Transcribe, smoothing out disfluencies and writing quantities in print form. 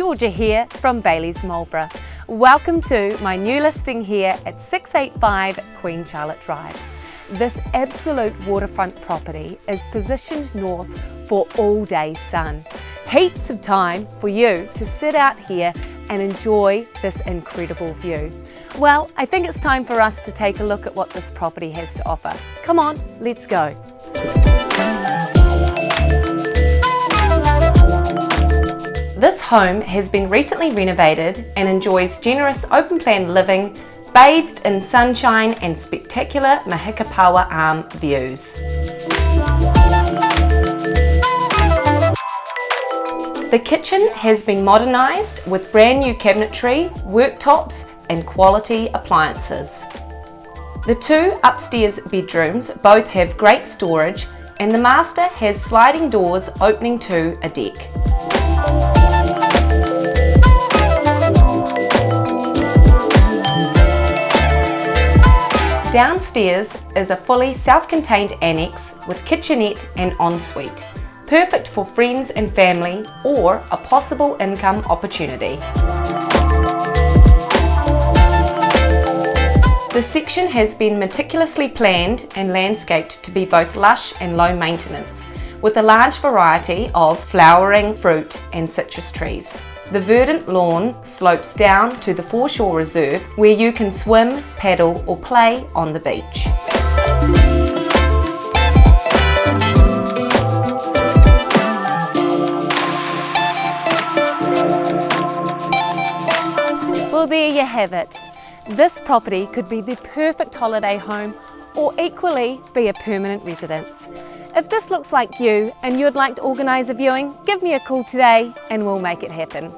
Georgia here from Bailey's Marlborough. Welcome to my new listing here at 685 Queen Charlotte Drive. This absolute waterfront property is positioned north for all day sun. Heaps of time for you to sit out here and enjoy this incredible view. Well, I think it's time for us to take a look at what this property has to offer. Come on, let's go. This home has been recently renovated and enjoys generous open-plan living, bathed in sunshine and spectacular Mahakipawa Arm views. The kitchen has been modernised with brand new cabinetry, worktops and quality appliances. The two upstairs bedrooms both have great storage, and the master has sliding doors opening to a deck. Downstairs is a fully self-contained annex with kitchenette and ensuite, perfect for friends and family or a possible income opportunity. The section has been meticulously planned and landscaped to be both lush and low maintenance, with a large variety of flowering fruit and citrus trees. The verdant lawn slopes down to the foreshore reserve where you can swim, paddle or play on the beach. Well, there you have it. This property could be the perfect holiday home or equally be a permanent residence. If this looks like you and you'd like to organise a viewing, give me a call today and we'll make it happen.